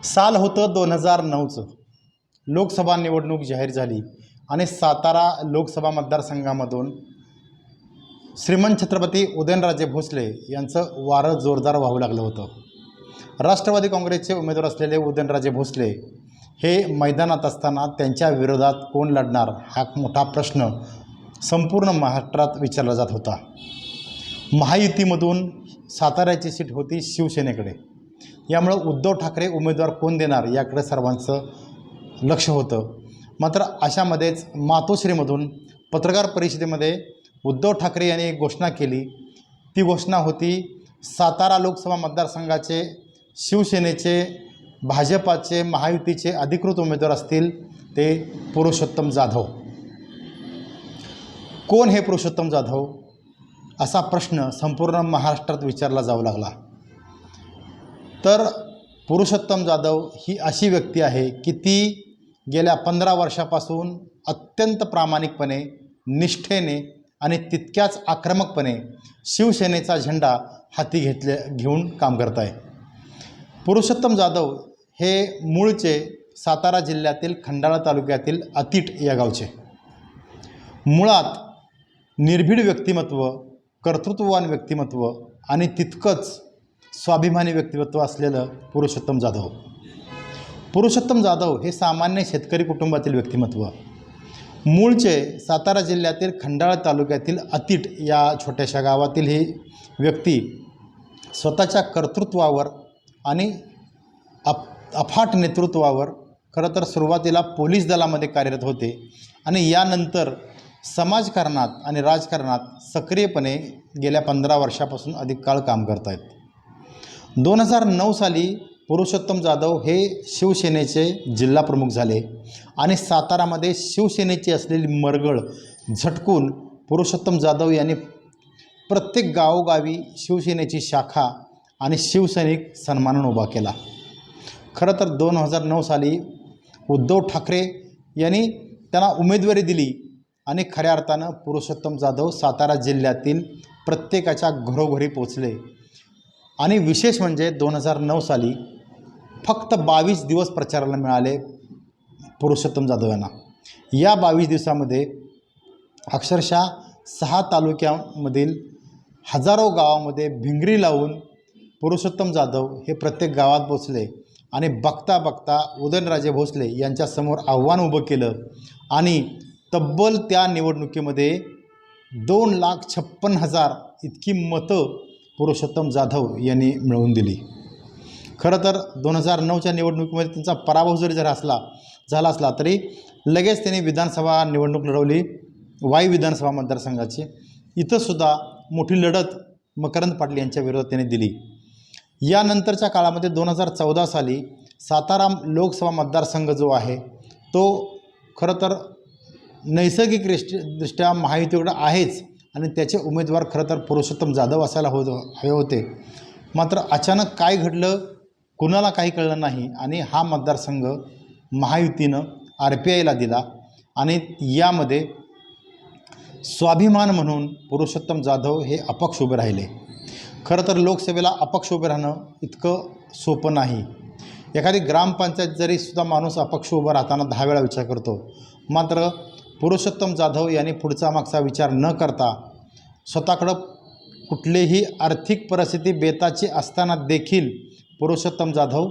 साल होतं 2009चं. लोकसभा निवडणूक जाहीर झाली आणि सातारा लोकसभा मतदारसंघामधून श्रीमंत छत्रपती उदयनराजे भोसले यांचं वारं जोरदार वाहू लागलं होतं. राष्ट्रवादी काँग्रेसचे उमेदवार असलेले उदयनराजे भोसले हे मैदानात असताना त्यांच्या विरोधात कोण लढणार हा मोठा प्रश्न संपूर्ण महाराष्ट्रात विचारला जात होता. महायुतीमधून साताऱ्याची सीट होती शिवसेनेकडे. यामुळे उद्धव ठाकरे उमेदवार कोण देणार याकडे सर्वांचं लक्ष होतं. मात्र अशामध्येच मातोश्रीमधून पत्रकार परिषदेमध्ये उद्धव ठाकरे यांनी एक घोषणा केली. ती घोषणा होती सातारा लोकसभा मतदारसंघाचे शिवसेनेचे, भाजपाचे, महायुतीचे अधिकृत उमेदवार असतील ते पुरुषोत्तम जाधव. कोण हे पुरुषोत्तम जाधव असा प्रश्न संपूर्ण महाराष्ट्रात विचारला जाऊ लागला. तर पुरुषोत्तम जाधव ही अशी व्यक्ती आहे की ती गेल्या 15 वर्षापासून अत्यंत प्रामाणिकपणे, निष्ठेने आणि तितक्याच आक्रमकपणे शिवसेनेचा झेंडा हाती घेऊन काम करत आहे. पुरुषोत्तम जाधव हे मूळचे सातारा जिल्ह्यातील खंडाळा तालुक्यातील अतिट या गावचे. मुळात निर्भीड व्यक्तिमत्व, कर्तृत्ववान व्यक्तिमत्व आणि तितकंच स्वाभिमानी व्यक्तिमत्व असलेलं पुरुषोत्तम जाधव. पुरुषोत्तम जाधव हे सामान्य शेतकरी कुटुंबातील व्यक्तिमत्व. मूळचे सातारा जिल्ह्यातील खंडाळा तालुक्यातील अतिट या छोट्याशा गावातील ही व्यक्ती स्वतःच्या कर्तृत्वावर आणि अफाट नेतृत्वावर खरं तर सुरुवातीला पोलीस दलामध्ये कार्यरत होते आणि यानंतर समाजकारणात आणि राजकारणात सक्रियपणे गेल्या 15 वर्षापासून अधिक काळ काम करत आहेत. 2009 साली पुरुषोत्तम जाधव हे शिवसेनेचे जिल्हाप्रमुख झाले आणि सातारामध्ये शिवसेनेची असलेली मरगळ झटकून पुरुषोत्तम जाधव यांनी प्रत्येक गावोगावी शिवसेनेची शाखा आणि शिवसैनिक सन्मानून उभा केला. खरं तर 2009 साली उद्धव ठाकरे यांनी त्यांना उमेदवारी दिली आणि खऱ्या अर्थानं पुरुषोत्तम जाधव सातारा जिल्ह्यातील प्रत्येकाच्या घरोघरी पोचले. आणि विशेष म्हणजे 2009 साली फक्त 22 दिवस प्रचाराला मिळाले पुरुषोत्तम जाधव यांना. या 22 दिवसामध्ये अक्षरशः 6 तालुक्यामधील हजारो गावामध्ये भिंगरी लावून पुरुषोत्तम जाधव हे प्रत्येक गावात पोचले आणि बघता बघता उदयनराजे भोसले यांच्यासमोर आव्हान उभं केलं आणि तब्बल त्या निवडणुकीमध्ये 2,56,000 इतकी मतं पुरुषोत्तम जाधव यांनी मिळवून दिली. खरं तर 2009च्या निवडणुकीमध्ये त्यांचा पराभव जरी झाला असला तरी लगेच त्यांनी विधानसभा निवडणूक लढवली, वाई विधानसभा मतदारसंघाची. इथंसुद्धा मोठी लढत मकरंद पाटील यांच्या विरोधात त्यांनी दिली. यानंतरच्या काळामध्ये 2014 साली सातारा लोकसभा मतदारसंघ जो आहे तो खरं तर नैसर्गिकदृष्ट्या महायुतीकडे आहेच आणि त्याचे उमेदवार खरं तर पुरुषोत्तम जाधव असायला हवे होते. मात्र अचानक काय घडलं कुणाला काही कळलं नाही आणि हा मतदारसंघ महायुतीनं RPIला दिला आणि यामध्ये स्वाभिमान म्हणून पुरुषोत्तम जाधव हे अपक्ष उभे राहिले. खरं तर लोकसभेला अपक्ष उभे राहणं इतकं सोपं नाही. एखादी ग्रामपंचायत जरी सुद्धा माणूस अपक्ष उभा राहताना 10 वेळा विचार करतो. मात्र पुरुषोत्तम जाधव यांनी पुढचा मागचा विचार न करता स्वतःकडं कुठलीही आर्थिक परिस्थिती बेताची असताना देखील पुरुषोत्तम जाधव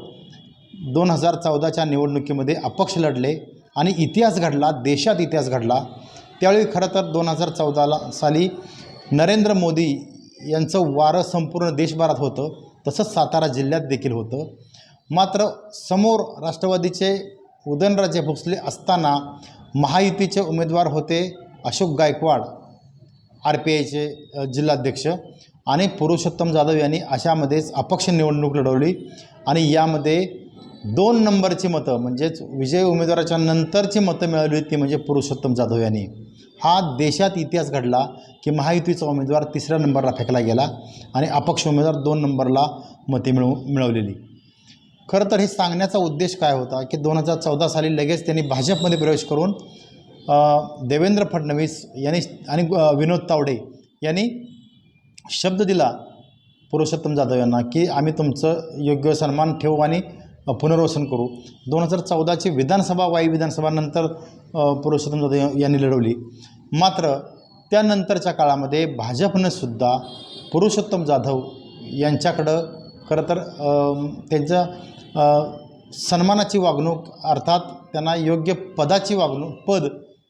2014च्या निवडणुकीमध्ये अपक्ष लढले आणि इतिहास घडला, देशात इतिहास घडला. त्यावेळी खरं तर 2014 साली नरेंद्र मोदी यांचं वारं संपूर्ण देशभरात होतं, तसंच सातारा जिल्ह्यात देखील होतं. मात्र समोर राष्ट्रवादीचे उदयनराजे भोसले असताना महायुतीचे उमेदवार होते अशोक गायकवाड RPIचे जिल्हाध्यक्ष आणि पुरुषोत्तम जाधव यांनी अशामध्येच अपक्ष निवडणूक लढवली आणि यामध्ये 2 नंबरची मतं म्हणजेच विजयी उमेदवाराच्या नंतरची मतं मिळवली ती म्हणजे पुरुषोत्तम जाधव यांनी. हा देशात इतिहास घडला की महायुतीचा उमेदवार 3ऱ्या नंबरला फेकला गेला आणि अपक्ष उमेदवार 2 नंबरला मते मिळवलेली. खरं तर हे सांगण्याचा उद्देश काय होता की 2014 साली लगेच त्यांनी भाजपमध्ये प्रवेश करून देवेंद्र फडणवीस यांनी आणि विनोद तावडे यांनी शब्द दिला पुरुषोत्तम जाधव यांना की आम्ही तुमचं योग्य सन्मान ठेवू आणि पुनर्वसन करू. 2014ची विधानसभा वाई विधानसभानंतर पुरुषोत्तम जाधव यांनी लढवली. मात्र त्यानंतरच्या काळामध्ये भाजपनं सुद्धा पुरुषोत्तम जाधव यांच्याकडं खरं तर त्यांचं सन्मानाची वागणूक अर्थात त्यांना योग्य पदाची पद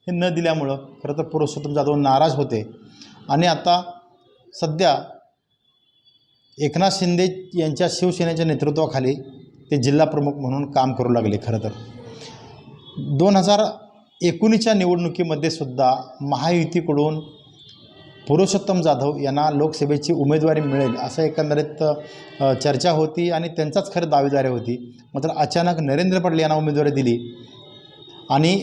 हे न दिल्यामुळं खरं तर पुरुषोत्तम जाधव नाराज होते आणि आता सध्या एकनाथ शिंदे यांच्या शिवसेनेच्या नेतृत्वाखाली ते जिल्हा प्रमुख म्हणून काम करू लागले. खरं तर 2019च्या निवडणुकीमध्ये सुद्धा महायुतीकडून पुरुषोत्तम जाधव यांना लोकसभेची उमेदवारी मिळेल असं एकंदरीत चर्चा होती आणि त्यांचाच खरं दावेदारी होती. मात्र अचानक नरेंद्र पटेल यांना उमेदवारी दिली आणि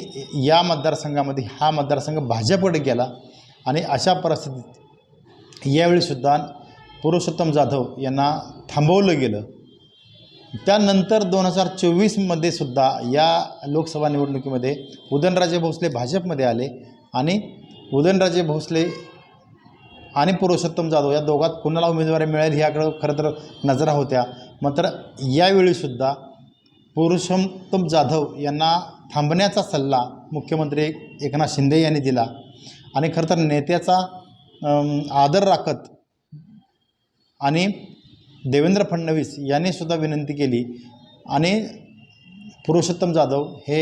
या मतदारसंघामध्ये हा मतदारसंघ भाजपकडे गेला आणि अशा परिस्थितीत यावेळीसुद्धा पुरुषोत्तम जाधव यांना थांबवलं गेलं. त्यानंतर 2024मध्ये सुद्धा या लोकसभा निवडणुकीमध्ये उदयनराजे भोसले भाजपमध्ये आले आणि उदयनराजे भोसले आणि पुरुषोत्तम जाधव या दोघात कुणाला उमेदवारी मिळेल ह्याकडं खरं तर नजरा होत्या. मात्र यावेळीसुद्धा पुरुषोत्तम जाधव यांना थांबण्याचा सल्ला मुख्यमंत्री एकनाथ शिंदे यांनी दिला आणि खरं तर नेत्याचा आदर राखत आणि देवेंद्र फडणवीस यांनी सुद्धा विनंती केली आणि पुरुषोत्तम जाधव हे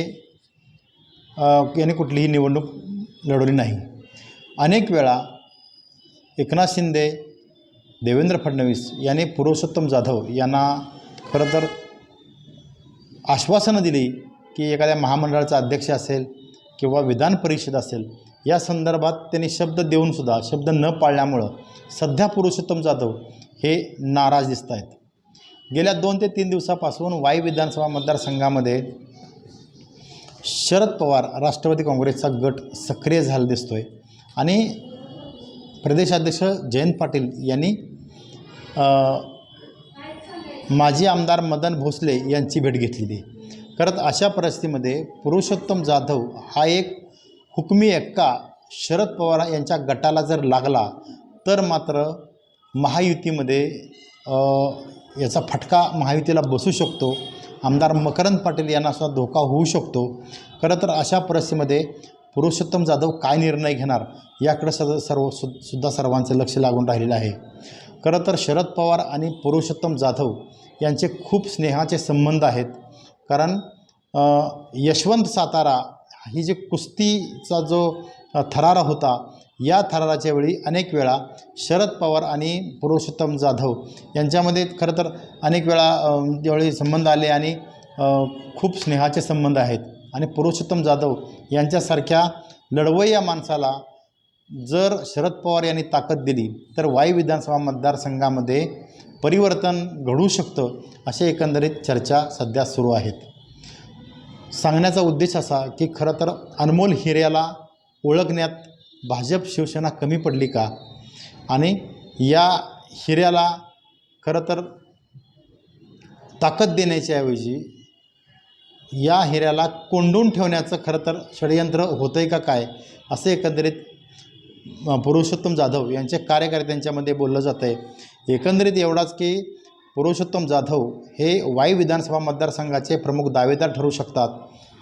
यांनी कुठलीही निवडणूक लढवली नाही. अनेक वेळा एकनाथ शिंदे देवेंद्र फडणवीस यांनी पुरुषोत्तम जाधव यांना खरं तर आश्वासनं दिली की एखाद्या महामंडळाचा अध्यक्ष असेल किंवा विधान परिषद असेल या संदर्भात त्यांनी शब्द देऊनसुद्धा शब्द न पाळल्यामुळं सध्या पुरुषोत्तम जाधव हे नाराज दिसत आहेत. गेल्या 2 ते 3 दिवसापासून वाई विधानसभा मतदारसंघामध्ये शरद पवार राष्ट्रवादी काँग्रेसचा गट सक्रिय झाला दिसतोय आणि प्रदेशाध्यक्ष जयंत पाटील यांनी माजी आमदार मदन भोसले यांची भेट घेतलेली. खरंच अशा परिस्थितीमध्ये पुरुषोत्तम जाधव हा एक हुकमी एक्का शरद पवार यांच्या गटाला जर लागला तर मात्र महायुतीमध्ये याचा फटका महायुतीला बसू शकतो. आमदार मकरंद पाटील यांना सुद्धा धोका होऊ शकतो. खरं तर अशा परिस्थितीमध्ये पुरुषोत्तम जाधव काय निर्णय घेणार याकडे सुद्धा सर्वांचं लक्ष लागून राहिलेलं आहे. खरं तर शरद पवार आणि पुरुषोत्तम जाधव यांचे खूप स्नेहाचे संबंध आहेत. कारण यशवंत सातारा ही जी कुस्तीचा जो थरारा होता या थराराच्या वेळी अनेक वेळा शरद पवार आणि पुरुषोत्तम जाधव यांच्यामध्ये खरं तर अनेक वेळा ज्यावेळी संबंध आले आणि खूप स्नेहाचे संबंध आहेत आणि पुरुषोत्तम जाधव यांच्यासारख्या लढवय्या माणसाला जर शरद पवार यांनी ताकद दिली तर वाई विधानसभा मतदारसंघामध्ये परिवर्तन घडू शकतं असे एकंदरीत चर्चा सध्या सुरू आहेत. सांगण्याचा उद्देश असा की खरं तर अनमोल हिऱ्याला ओळखण्यात भाजप शिवसेना कमी पडली का आणि या हिऱ्याला खरं तर ताकद देण्याच्याऐवजी या हिऱ्याला कोंडून ठेवण्याचं खरं तर षडयंत्र होतं आहे का काय असं एकंदरीत पुरुषोत्तम जाधव यांच्या कार्यकर्त्यांच्यामध्ये बोललं जातं आहे. एकंदरीत एवढाच की पुरुषोत्तम जाधव हे वाई विधानसभा मतदारसंघाचे प्रमुख दावेदार ठरू शकतात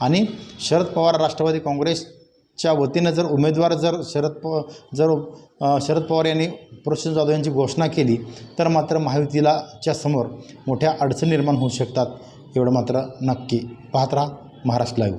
आणि शरद पवार राष्ट्रवादी काँग्रेसच्या वतीनं जर उमेदवार जर शरद पवार यांनी पुरुषोत्तम जाधव यांची घोषणा केली तर मात्र महायुतीच्या समोर मोठ्या अडचणी निर्माण होऊ शकतात. एवढं मात्र नक्की. पाहत राहा महाराष्ट्र लाईव्ह.